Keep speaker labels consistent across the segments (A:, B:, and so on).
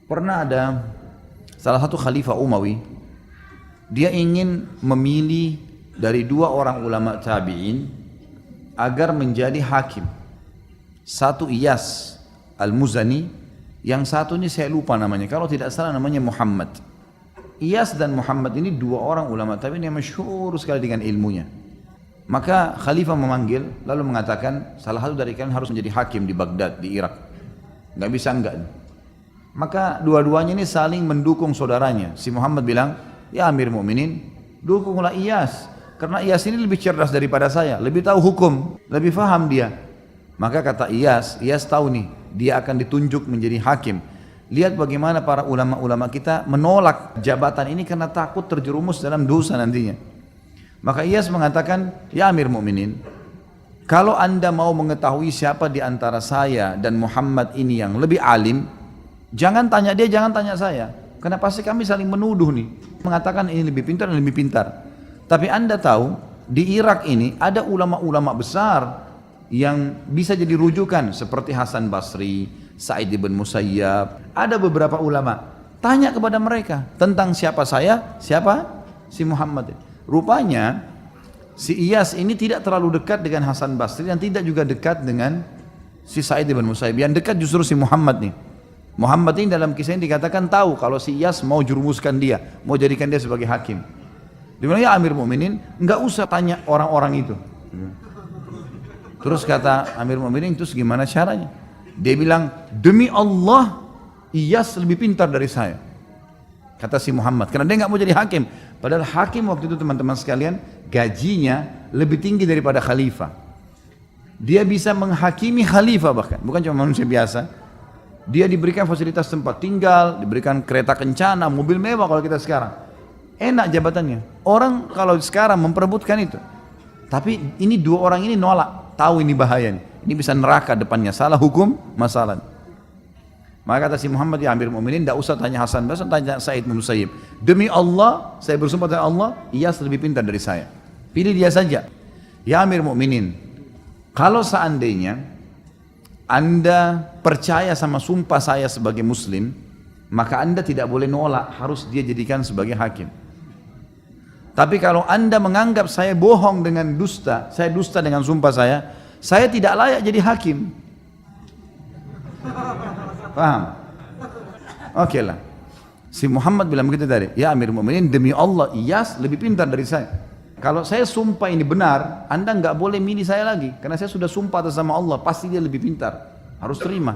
A: Pernah ada salah satu khalifah Umawi, dia ingin memilih dari dua orang ulama tabi'in agar menjadi hakim. Satu Iyas Al-Muzani, yang satu ini saya lupa namanya, kalau tidak salah namanya Muhammad. Iyas dan Muhammad ini dua orang ulama tabi'in yang masyhur sekali dengan ilmunya. Maka khalifah memanggil lalu mengatakan salah satu dari kalian harus menjadi hakim di Baghdad, di Irak. Nggak bisa enggak. Maka dua-duanya ini saling mendukung saudaranya. Si Muhammad bilang, ya Amir Mu'minin, dukunglah Iyas. Karena Iyas ini lebih cerdas daripada saya, lebih tahu hukum, lebih faham dia. Maka kata Iyas tahu nih, dia akan ditunjuk menjadi hakim. Lihat bagaimana para ulama-ulama kita menolak jabatan ini karena takut terjerumus dalam dosa nantinya. Maka Iyas mengatakan, ya Amir Mu'minin, kalau anda mau mengetahui siapa di antara saya dan Muhammad ini yang lebih alim, jangan tanya dia, jangan tanya saya. Karena pasti kami saling menuduh nih, mengatakan ini lebih pintar dan lebih pintar. Tapi anda tahu, di Irak ini ada ulama-ulama besar yang bisa jadi rujukan seperti Hasan Basri, Sa'id ibn Musayyab, ada beberapa ulama. Tanya kepada mereka tentang siapa saya, siapa si Muhammad. Rupanya si Iyas ini tidak terlalu dekat dengan Hasan Basri dan tidak juga dekat dengan si Sa'id ibn Musayyab. Yang dekat justru si Muhammad nih. Muhammad ini dalam kisah ini dikatakan tahu kalau si Iyas mau jurumuskan dia, mau jadikan dia sebagai hakim. Dia bilang, ya Amir Mu'minin, enggak usah tanya orang-orang itu. Terus kata Amir Mu'minin, terus gimana caranya? Dia bilang, demi Allah, Iyas lebih pintar dari saya. Kata si Muhammad, karena dia enggak mau jadi hakim. Padahal hakim waktu itu teman-teman sekalian, gajinya lebih tinggi daripada khalifah. Dia bisa menghakimi khalifah bahkan, bukan cuma manusia biasa. Dia diberikan fasilitas tempat tinggal, diberikan kereta kencana, mobil mewah kalau kita sekarang. Enak jabatannya. Orang kalau sekarang memperebutkan itu. Tapi ini dua orang ini nolak. Tahu ini bahaya nih. Ini bisa neraka depannya. Salah hukum, masalah. Maka kata si Muhammad, ya Amir Mu'minin, tidak usah tanya Hasan Basri, tanya Sa'id bin Musayyib. Demi Allah, saya bersumpah dengan Allah, Iyas lebih pintar dari saya. Pilih dia saja. Ya Amir Mu'minin, kalau seandainya anda percaya sama sumpah saya sebagai muslim, maka anda tidak boleh nolak, harus dia jadikan sebagai hakim. Tapi kalau anda menganggap saya bohong dengan dusta, saya dusta dengan sumpah saya tidak layak jadi hakim. Paham? Oke lah. Si Muhammad bilang begitu tadi, ya Amir Mu'minin, demi Allah Iyas lebih pintar dari saya. Kalau saya sumpah ini benar, anda nggak boleh milih saya lagi, karena saya sudah sumpah atas sama Allah, pasti dia lebih pintar, harus terima.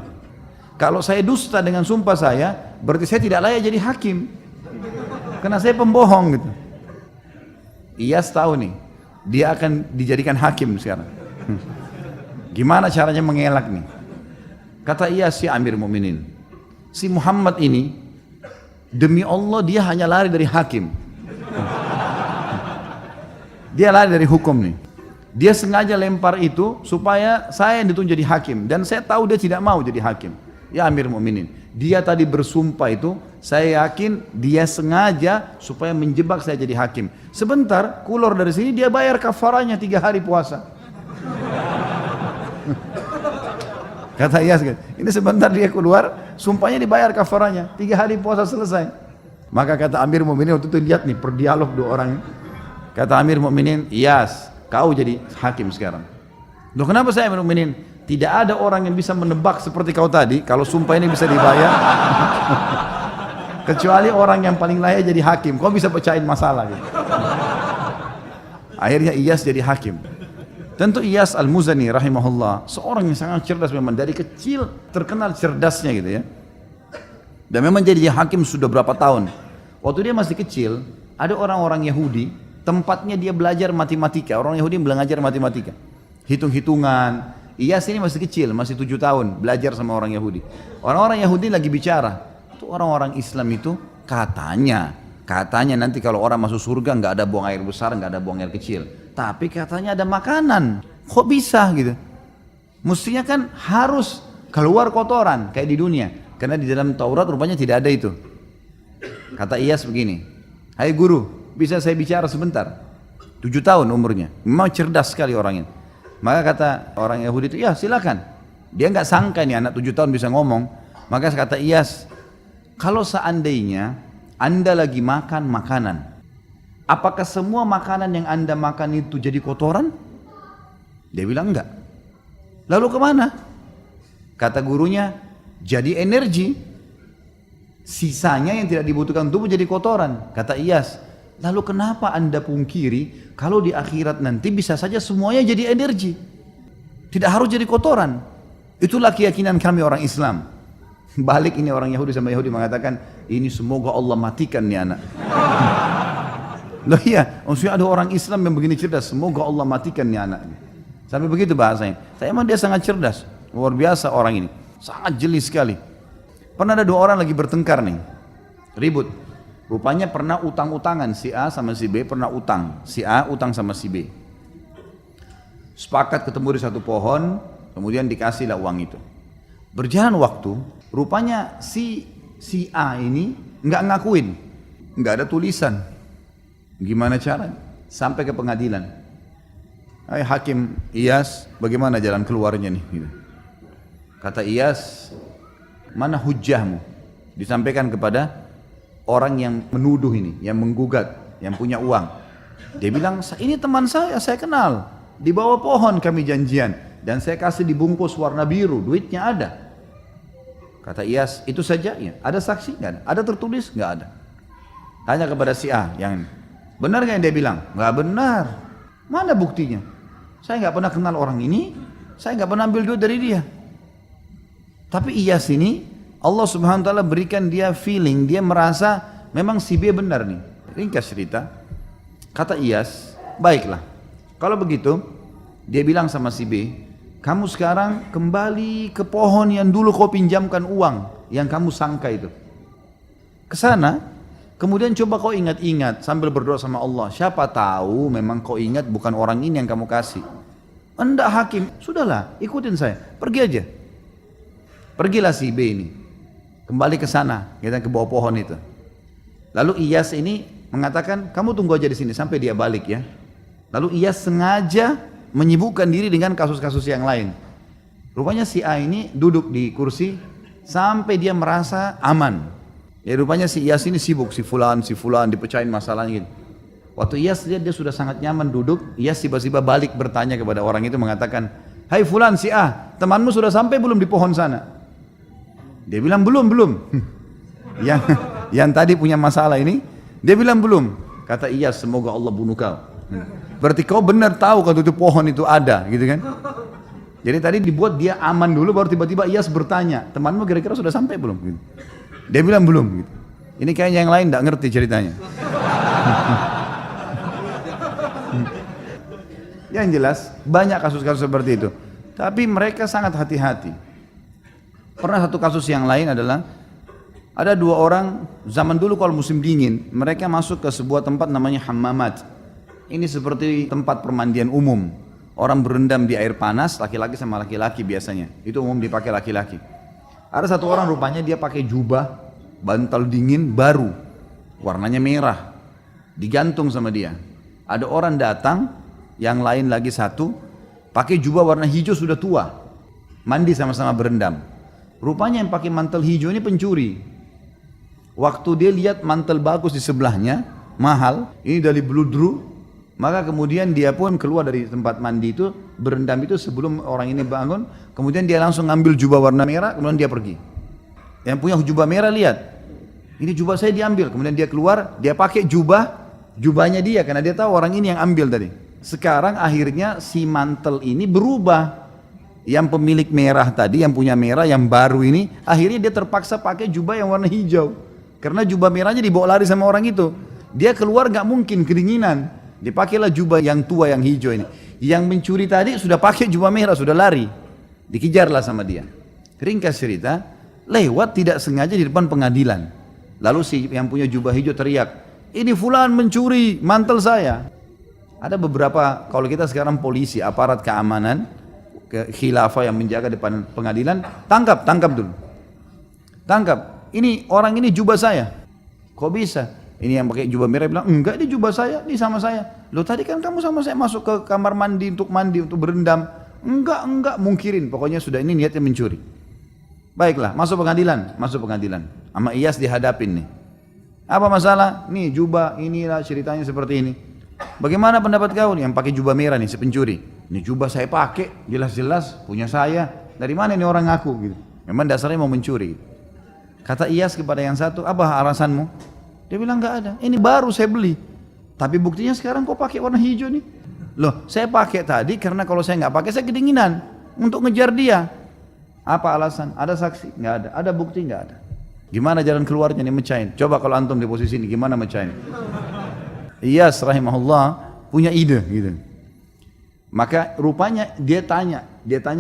A: Kalau saya dusta dengan sumpah saya, berarti saya tidak layak jadi hakim, karena saya pembohong gitu. Iyas tahu nih, dia akan dijadikan hakim sekarang. Gimana caranya mengelak nih? Kata Iyas, si Amir Mu'minin, si Muhammad ini, demi Allah dia hanya lari dari hakim. Dia lari dari hukum nih. Dia sengaja lempar itu supaya saya yang ditunjuk jadi hakim. Dan saya tahu dia tidak mau jadi hakim. Ya Amir Mu'minin, dia tadi bersumpah itu, saya yakin dia sengaja supaya menjebak saya jadi hakim. Sebentar, keluar dari sini dia bayar kafaranya 3 hari puasa. Kata Iyas, ini sebentar dia keluar, sumpahnya dibayar kafaranya, 3 hari puasa selesai. Maka kata Amir Mu'minin, waktu itu lihat nih, berdialog dua orang. Kata Amir Mu'minin, Iyas, kau jadi hakim sekarang. Loh kenapa saya Amir Mu'minin? Tidak ada orang yang bisa menebak seperti kau tadi, kalau sumpah ini bisa dibayar. Kecuali orang yang paling layak jadi hakim, kau bisa pecahin masalah gitu. Akhirnya Iyas jadi hakim. Tentu Iyas Al-Muzani rahimahullah, seorang yang sangat cerdas memang, dari kecil terkenal cerdasnya gitu ya. Dan memang jadi hakim sudah berapa tahun. Waktu dia masih kecil, ada orang-orang Yahudi, tempatnya dia belajar matematika. Orang Yahudi belajar matematika, hitung-hitungan. Iyas ini masih kecil, masih 7 tahun, belajar sama orang Yahudi. Orang-orang Yahudi lagi bicara, itu orang-orang Islam itu katanya nanti kalau orang masuk surga nggak ada buang air besar, nggak ada buang air kecil. Tapi katanya ada makanan, kok bisa gitu? Mestinya kan harus keluar kotoran kayak di dunia, karena di dalam Taurat rupanya tidak ada itu. Kata Iyas begini, hai guru, bisa saya bicara sebentar? 7 tahun umurnya, memang cerdas sekali orangnya. Maka kata orang Yahudi itu, ya silakan. Dia nggak sangka nih anak 7 tahun bisa ngomong. Maka kata Iyas, kalau seandainya Anda lagi makan makanan, apakah semua makanan yang Anda makan itu jadi kotoran? Dia bilang enggak. Lalu kemana? Kata gurunya, jadi energi. Sisanya yang tidak dibutuhkan tubuh jadi kotoran. Kata Iyas, lalu kenapa Anda pungkiri kalau di akhirat nanti bisa saja semuanya jadi energi? Tidak harus jadi kotoran. Itulah keyakinan kami orang Islam. Balik ini orang Yahudi sama Yahudi mengatakan, ini semoga Allah matikan nih anak. Loh iya, maksudnya ada orang Islam yang begini cerdas, semoga Allah matikan nih anak. Sampai begitu bahasanya. Tapi emang dia sangat cerdas, luar biasa orang ini. Sangat jeli sekali. Pernah ada dua orang lagi bertengkar nih, ribut. Rupanya pernah utang-utangan, si A sama si B pernah utang. Si A utang sama si B. Sepakat ketemu di satu pohon, kemudian dikasihlah uang itu. Berjalan waktu, rupanya si A ini nggak ngakuin, nggak ada tulisan. Gimana caranya? Sampai ke pengadilan. Hai Hakim Iyas, bagaimana jalan keluarnya nih? Gitu. Kata Iyas, mana hujjahmu? Disampaikan kepada orang yang menuduh ini, yang menggugat, yang punya uang. Dia bilang, ini teman saya kenal. Di bawah pohon kami janjian. Dan saya kasih dibungkus warna biru, duitnya ada. Kata Iyas, itu saja? Ya. Ada saksi? Nggak ada. Ada tertulis? Nggak ada. Tanya kepada si A, yang benar nggak yang dia bilang? Nggak benar. Mana buktinya? Saya nggak pernah kenal orang ini, saya nggak pernah ambil duit dari dia. Tapi Iyas ini, Allah Subhanahu Wa Taala berikan dia feeling, dia merasa memang si B benar nih. Ringkas cerita, kata Iyas, baiklah. Kalau begitu, dia bilang sama si B, kamu sekarang kembali ke pohon yang dulu kau pinjamkan uang, yang kamu sangka itu. Kesana, kemudian coba kau ingat-ingat sambil berdoa sama Allah. Siapa tahu memang kau ingat bukan orang ini yang kamu kasih. Enggak Hakim, sudahlah ikutin saya, pergi aja. Pergilah si B ini, kembali ke sana, kita ke bawah pohon itu. Lalu Iyas ini mengatakan, kamu tunggu aja di sini sampai dia balik ya. Lalu Iyas sengaja menyibukkan diri dengan kasus-kasus yang lain. Rupanya si A ini duduk di kursi sampai dia merasa aman. Ya rupanya si Iyas ini sibuk, si fulan dipecahin masalahnya gitu. Waktu Iyas lihat dia sudah sangat nyaman duduk, Iyas tiba-tiba balik bertanya kepada orang itu mengatakan, hai fulan si A, temanmu sudah sampai belum di pohon sana? Dia bilang belum. yang tadi punya masalah ini, dia bilang belum. Kata Iyas, semoga Allah bunuh kau. Berarti kau benar tahu kalau itu pohon itu ada, gitu kan? Jadi tadi dibuat dia aman dulu, baru tiba-tiba Iyas bertanya, temanmu kira-kira sudah sampai belum? Gitu. Dia bilang belum. Gitu. Ini kayaknya yang lain tidak ngerti ceritanya. Yang jelas banyak kasus-kasus seperti itu. Tapi mereka sangat hati-hati. Pernah satu kasus yang lain adalah ada dua orang zaman dulu kalau musim dingin, mereka masuk ke sebuah tempat namanya hammamat. Ini seperti tempat permandian umum. Orang berendam di air panas, laki-laki sama laki-laki biasanya. Itu umum dipakai laki-laki. Ada satu orang rupanya dia pakai jubah, bantal dingin baru, warnanya merah, digantung sama dia. Ada orang datang, yang lain lagi satu, pakai jubah warna hijau sudah tua, mandi sama-sama berendam. Rupanya yang pakai mantel hijau ini pencuri. Waktu dia lihat mantel bagus di sebelahnya, mahal, ini dari bludru. Maka kemudian dia pun keluar dari tempat mandi itu, berendam itu sebelum orang ini bangun. Kemudian dia langsung ngambil jubah warna merah, kemudian dia pergi. Yang punya jubah merah lihat, ini jubah saya diambil. Kemudian dia keluar, dia pakai jubahnya dia, karena dia tahu orang ini yang ambil tadi. Sekarang akhirnya si mantel ini berubah. Yang pemilik merah tadi, yang punya merah, yang baru ini, akhirnya dia terpaksa pakai jubah yang warna hijau. Karena jubah merahnya dibawa lari sama orang itu. Dia keluar gak mungkin kedinginan. Dipakailah jubah yang tua yang hijau ini. Yang mencuri tadi sudah pakai jubah merah, sudah lari. Dikejarlah sama dia. Ringkas cerita, lewat tidak sengaja di depan pengadilan. Lalu si yang punya jubah hijau teriak, ini fulan mencuri mantel saya. Ada beberapa, kalau kita sekarang polisi, aparat keamanan, khilafah yang menjaga depan pengadilan, tangkap dulu. Tangkap, ini orang ini jubah saya. Kok bisa? Ini yang pakai jubah merah bilang, enggak ini jubah saya, ini sama saya. Loh tadi kan kamu sama saya masuk ke kamar mandi untuk berendam. Enggak, mungkirin. Pokoknya sudah ini niatnya mencuri. Baiklah, masuk pengadilan, masuk pengadilan. Sama Iyas dihadapin nih. Apa masalah? Nih jubah, inilah ceritanya seperti ini. Bagaimana pendapat kau nih yang pakai jubah merah nih, si pencuri? Ini jubah saya pakai, jelas-jelas punya saya. Dari mana ini orang ngaku gitu? Memang dasarnya mau mencuri. Kata Iyas kepada yang satu, apa alasanmu? Dia bilang nggak ada. Ini baru saya beli. Tapi buktinya sekarang kok pakai warna hijau nih? Loh, saya pakai tadi karena kalau saya nggak pakai saya kedinginan untuk ngejar dia. Apa alasan? Ada saksi? Nggak ada. Ada bukti? Nggak ada. Gimana jalan keluarnya nih mecahin? Coba kalau antum di posisi ini gimana mecahin? Iyas rahimahullah punya ide gitu. Maka rupanya dia tanya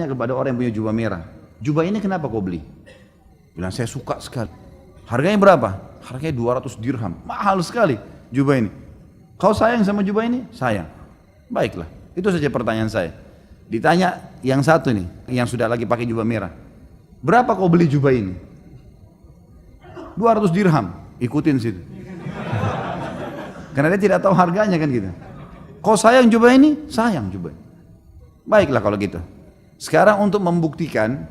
A: kepada orang yang punya jubah merah. Jubah ini kenapa kau beli? Bilang saya suka sekali. Harganya berapa? Harganya 200 dirham. Mahal sekali jubah ini. Kau sayang sama jubah ini? Sayang. Baiklah. Itu saja pertanyaan saya. Ditanya yang satu nih, yang sudah lagi pakai jubah merah. Berapa kau beli jubah ini? 200 dirham. Ikutin situ. Karena dia tidak tahu harganya kan gitu. Kau sayang jubah ini? Sayang jubah ini. Baiklah kalau gitu. Sekarang untuk membuktikan,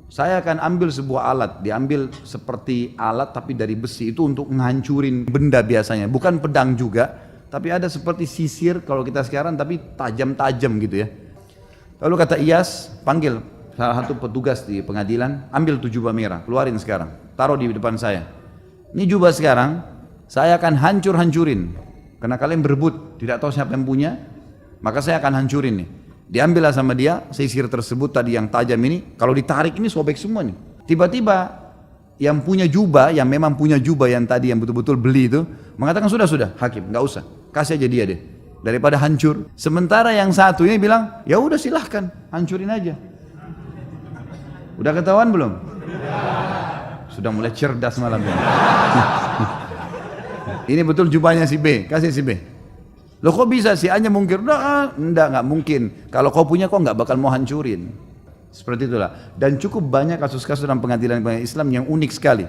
A: saya akan ambil sebuah alat. Diambil seperti alat tapi dari besi. Itu untuk menghancurin benda biasanya. Bukan pedang juga. Tapi ada seperti sisir kalau kita sekarang tapi tajam-tajam gitu ya. Lalu kata Iyas, panggil salah satu petugas di pengadilan, ambil tuh jubah merah, keluarin sekarang, taruh di depan saya. Ini jubah sekarang, saya akan hancur-hancurin. Karena kalian berebut, tidak tahu siapa yang punya, maka saya akan hancurin nih. Diambillah sama dia, sisir tersebut tadi yang tajam ini, kalau ditarik ini sobek semua nih. Tiba-tiba yang punya jubah, yang memang punya jubah yang tadi yang betul-betul beli itu, mengatakan sudah, hakim, nggak usah, kasih aja dia deh. Daripada hancur. Sementara yang satu ini bilang, ya udah silahkan, hancurin aja. Udah ketahuan belum? Sudah mulai cerdas malam ini. Ini betul jubahnya si B, kasih si B. Loh kok bisa si A-nya mungkir? Nggak mungkin. Kalau kau punya kau nggak bakal mau hancurin. Seperti itulah. Dan cukup banyak kasus-kasus dalam pengadilan Islam yang unik sekali.